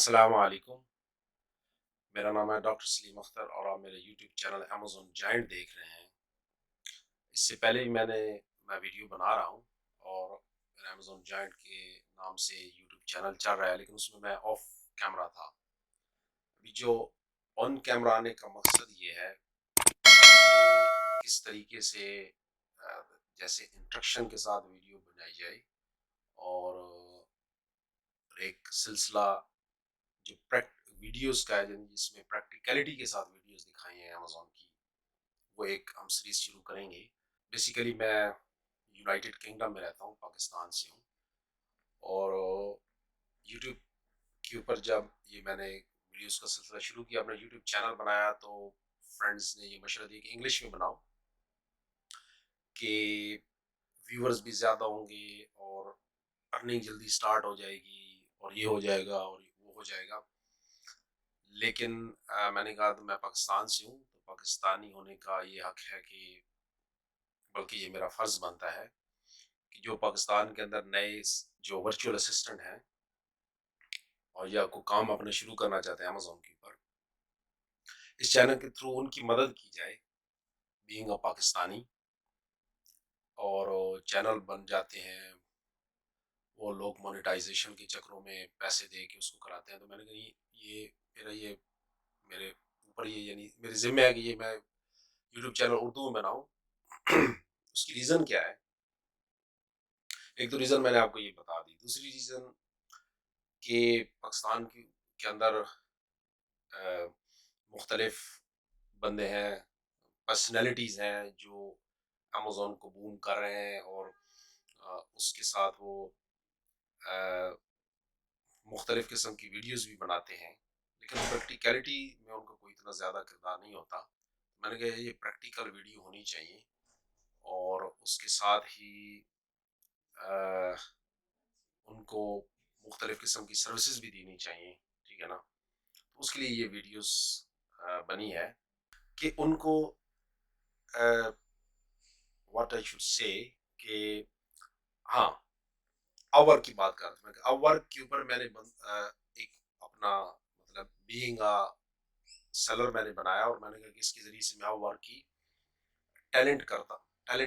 अस्सलाम-u-अलैकुम। मेरा नाम है डॉक्टर सलीम अख्तर और आप मेरे यूट्यूब चैनल अमेज़न जायंट देख रहे हैं। इससे पहले भी मैं वीडियो बना रहा हूँ और मेरा अमेज़न जायंट के नाम से यूट्यूब चैनल चल रहा है, लेकिन उसमें मैं ऑफ कैमरा था। अभी जो ऑन कैमरा आने का मकसद ये है कि किस तरीके से जैसे इंस्ट्रक्शन के साथ वीडियो बनाई जाए और एक सिलसिला जो वीडियोस का है जिसमें प्रैक्टिकलिटी के साथ वीडियोस दिखाई हैं अमेज़न की, वो एक हम सीरीज शुरू करेंगे। बेसिकली मैं यूनाइटेड किंगडम में रहता हूँ, पाकिस्तान से हूँ और यूट्यूब के ऊपर जब ये मैंने वीडियोस का सिलसिला शुरू किया, अपना यूट्यूब चैनल बनाया, तो फ्रेंड्स ने ये मशवरा दिया कि इंग्लिश में बनाओ कि व्यूअर्स भी ज़्यादा होंगे और अर्निंग जल्दी स्टार्ट हो जाएगी और ये हो जाएगा और वो हो जाएगा। लेकिन मैंने कहा तो मैं पाकिस्तान से हूँ, तो पाकिस्तानी होने का ये हक है कि बल्कि ये मेरा फ़र्ज़ बनता है कि जो पाकिस्तान के अंदर नए जो वर्चुअल असिस्टेंट हैं और या कोई काम अपने शुरू करना चाहते हैं अमेज़न के ऊपर, इस चैनल के थ्रू उनकी मदद की जाए बीइंग अ पाकिस्तानी। और चैनल बन जाते हैं, वो लोग मोनेटाइजेशन के चक्करों में पैसे दे के उसको कराते हैं। तो मैंने कहा ये मेरा ये मेरे ऊपर ये यानी मेरी ज़िम्मे है कि ये मैं यूट्यूब चैनल उर्दू में बनाऊँ। उसकी रीज़न क्या है? एक तो रीज़न मैंने आपको ये बता दी। दूसरी रीज़न कि पाकिस्तान के अंदर मुख्तलिफ बंदे हैं, पर्सनैलिटीज़ हैं जो अमेज़न को बूम कर रहे हैं और उसके साथ वो मुख्तलिफ किस्म की वीडियोज़ भी बनाते हैं, लेकिन प्रैक्टिकलिटी में उनका कोई इतना ज़्यादा किरदार नहीं होता। मैंने कहा ये प्रैक्टिकल वीडियो होनी चाहिए और उसके साथ ही अ, उनको मुख्तलिफ किस्म की सर्विसेज भी देनी चाहिए, ठीक है ना? तो उसके लिए ये वीडियोस बनी है कि उनको व्हाट आई शुड से कि हाँ, आवर की बात कर रहा था। आवर के ऊपर एक अपना मतलब बीइंग अ सेलर मैंने बनाया और मैंने कहा कि इसके ज़रिए से मैं आवर की टैलेंट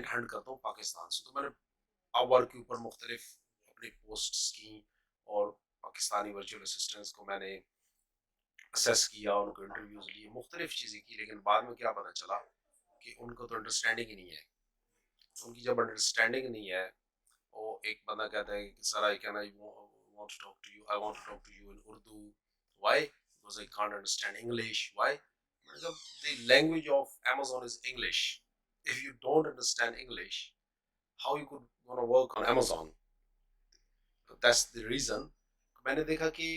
हंट करता हूँ पाकिस्तान से। तो मैंने आवर के ऊपर मुख्तलिफ अपनी पोस्ट्स की और पाकिस्तानी वर्चुअल असिस्टेंट्स को मैंने असेस किया, उनको इंटरव्यूज लिए, मुख्तलिफ चीज़ें की, लेकिन बाद में क्या पता चला कि उनको तो अंडरस्टैंडिंग ही नहीं है। उनकी जब अंडरस्टैंडिंग नहीं है, वो एक बंदा कहता है कि sir I can I want to talk to you, I want to talk to you in Urdu, why because I can't understand English, why मतलब the language of Amazon is English. If you don't understand English, how you could want to work on Amazon? That's the reason। मैंने देखा कि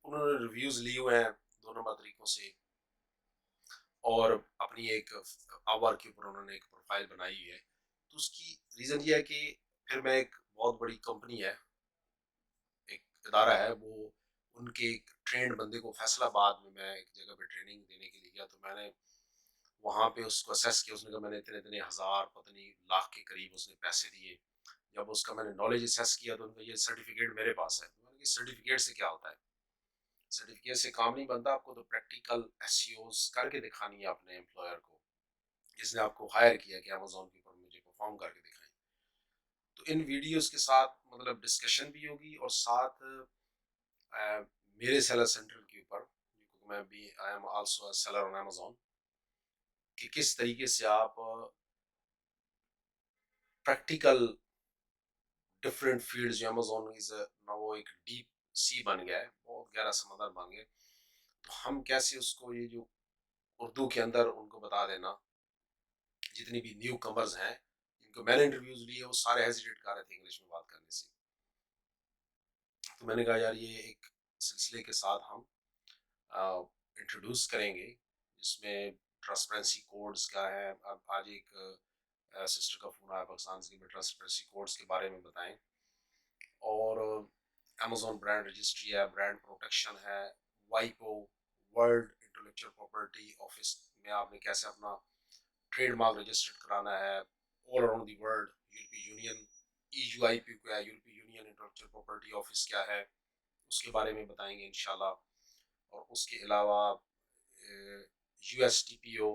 उन्होंने reviews लिए हुए हैं दो number तरीकों से और अपनी एक आवर के ऊपर उन्होंने एक प्रोफाइल बनाई है। तो उसकी रीज़न ये है कि फिर मैं एक बहुत बड़ी कंपनी है, एक इदारा है, वो उनके एक ट्रेंड बंदे को फैसलाबाद में मैं एक जगह पे ट्रेनिंग देने के लिए गया, तो मैंने वहाँ पे उसको असेस किया। उसने कहा मैंने इतने इतने हज़ार पता नहीं लाख के करीब उसने पैसे दिए। जब उसका मैंने नॉलेज असेस किया तो उनका ये सर्टिफिकेट मेरे पास है। तो मैंने कहा सर्टिफिकेट से क्या होता है? सर्टिफिकेट से काम नहीं बनता, आपको तो प्रैक्टिकल एसईओस करके दिखानी है अपने एम्प्लॉयर को, जिसने आपको हायर किया कि अमेज़न के ऊपर मुझे परफॉर्म करके दिखाएं। तो इन वीडियोस के साथ मतलब डिस्कशन भी होगी और साथ मेरे सेलर सेंटर के ऊपर, क्योंकि मैं भी I am also a seller on Amazon, कि किस तरीके से आप प्रैक्टिकल डिफरेंट फील्ड्स जो अमेज़न इज ना वो एक डीप सी बन गया है, बहुत गहरा समंदर बन गया, तो हम कैसे उसको ये जो उर्दू के अंदर उनको बता देना। जितनी भी न्यू कमर्स हैं जिनको मैंने इंटरव्यूज लिए वो सारे हेजिटेट कर रहे थे इंग्लिश में बात करने से। तो मैंने कहा यार ये एक सिलसिले के साथ हम इंट्रोड्यूस करेंगे जिसमें ट्रांसपेरेंसी कोड्स का है। अब आज एक सिस्टर का फ़ोन आया पाकिस्तान से, ट्रांसपेरेंसी कोड्स के बारे में बताएं और अमेज़न ब्रांड रजिस्ट्री है, ब्रांड प्रोटेक्शन है, वाइपो वर्ल्ड इंटेलेक्चुअल प्रॉपर्टी ऑफिस में आपने कैसे अपना ट्रेडमार्क रजिस्टर्ड कराना है ऑल अराउंड द वर्ल्ड। यूरोपीय यूनियन ईयूआईपी क्या है, यूरोपीय यूनियन इंटेलेक्चुअल प्रॉपर्टी ऑफिस क्या है, उसके बारे में बताएंगे इंशाल्लाह। और उसके अलावा USTPO,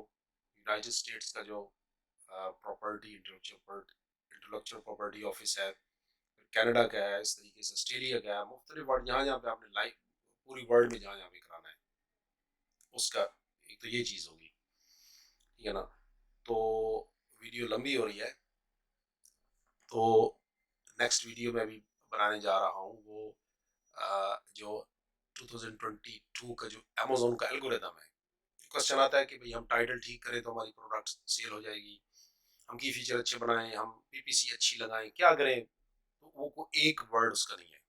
यूनाइटेड स्टेट्स का जो प्रॉपर्टी इंटेलेक्चुअल प्रॉपर्टी ऑफिस है, कनाडा का है, इस तरीके से ऑस्ट्रेलिया का है, मुख्तलिफ वर्ड जहाँ जहाँ पे आपने लाइफ पूरी वर्ल्ड में जहाँ जहाँ पे कराना है उसका एक तो ये चीज़ होगी, ठीक है ना। तो वीडियो लंबी हो रही है, तो नेक्स्ट वीडियो में भी बनाने जा रहा हूँ वो जो 2022 का जो अमेजोन का एल्गोरिदम है। क्वेश्चन आता है कि भाई हम टाइटल ठीक करें तो हमारी प्रोडक्ट सेल हो जाएगी, हम की फीचर अच्छे बनाएं, हम PPC अच्छी लगाएं, क्या करें। तो वो कोई एक वर्ड उसका नहीं है,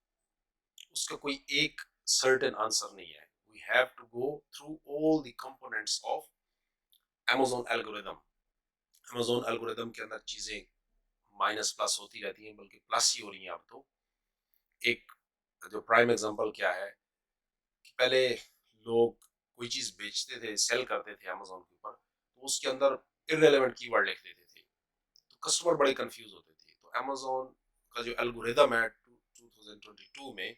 उसका कोई एक सर्टेन आंसर नहीं है। We have to go through all the components of Amazon algorithm. Amazon algorithm के अंदर चीजें माइनस प्लस होती रहती हैं, बल्कि प्लस ही हो रही हैं अब तो। एक जो प्राइम एग्जांपल क्या है कि पहले लोग कोई चीज बेचते थे, सेल करते थे अमेजोन के ऊपर, तो उसके अंदर इररेलेवेंट कीवर्ड लिख देते थे, तो कस्टमर बड़े कंफ्यूज होते थे। तो अमेजोन का जो एल्गोरिदम है 2022 में,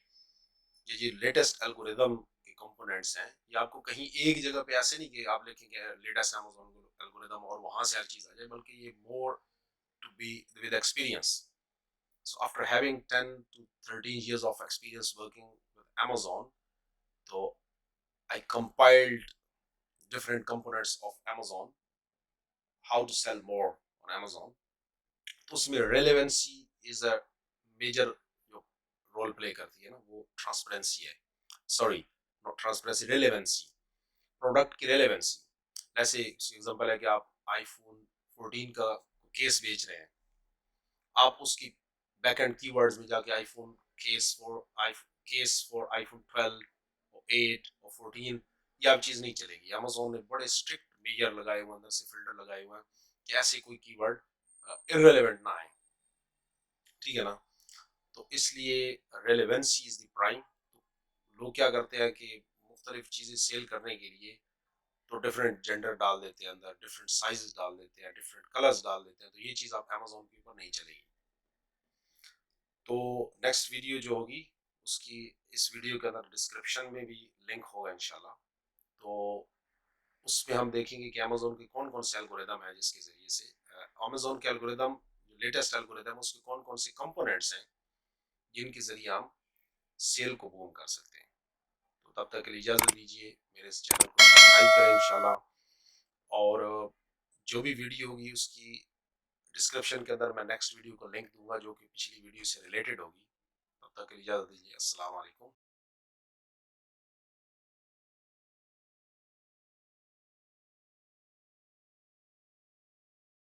ये लेटेस्ट एल्गोरिदम के कंपोनेंट्स हैं, ये आपको कहीं एक जगह पे ऐसे नहीं कि आप लिखेंगे लेटेस्ट अमेजोन एल्गोरिदम और वहां से हर चीज आ जाए, बल्कि ये more to be with experience. So after having 10 to 13 years of experience working with Amazon, so I compiled different components of Amazon, how to sell more on Amazon. तो उसमें relevancy is a major जो role play करती है ना, वो transparency है। Sorry, not transparency, relevancy, product की relevancy. ऐसे एग्जांपल है कि आप आईफोन 14 का केस बेच रहे हैं, आप उसकी बैकएंड कीवर्ड्स में जाके आईफोन केस फॉर आईफोन 12 और 8 और 14, ये आप चीज नहीं चलेगी। अमेजोन ने बड़े स्ट्रिक्ट मेजर लगाए हुए, अंदर से फिल्टर लगाए हुए हैं कि ऐसे कोई कीवर्ड इररेलेवेंट ना आए, ठीक है ना। तो इसलिए रेलेवेंसी इज द प्राइम। तो लोग क्या करते हैं कि मुख्तलिफ चीजें सेल करने के लिए तो डिफरेंट जेंडर डाल देते हैं अंदर, डिफरेंट साइजेस डाल देते हैं, डिफरेंट कलर्स डाल देते हैं, तो ये चीज आप अमेजोन के ऊपर नहीं चलेगी। तो नेक्स्ट वीडियो जो होगी उसकी, इस वीडियो के अंदर डिस्क्रिप्शन में भी लिंक होगा इंशाल्लाह। तो उसमें हम देखेंगे कि अमेजोन के कौन कौन से एल्गोरिदम है जिसके जरिए से अमेजोन के एल्गोरिदम, जो लेटेस्ट एल्गोरिदम, उसके कौन कौन से कंपोनेंट्स हैं जिनके जरिए हम सेल को बूम कर सकते हैं। तो तब तक के लिए इजाज़त दीजिए, मेरे इस चैनल को सब्सक्राइब करें इंशाल्लाह। और जो भी वीडियो होगी उसकी डिस्क्रिप्शन के अंदर मैं नेक्स्ट वीडियो को लिंक दूंगा जो कि पिछली वीडियो से रिलेटेड होगी। तब तक के लिए इजाज़त दीजिए। अस्सलाम वालेकुम।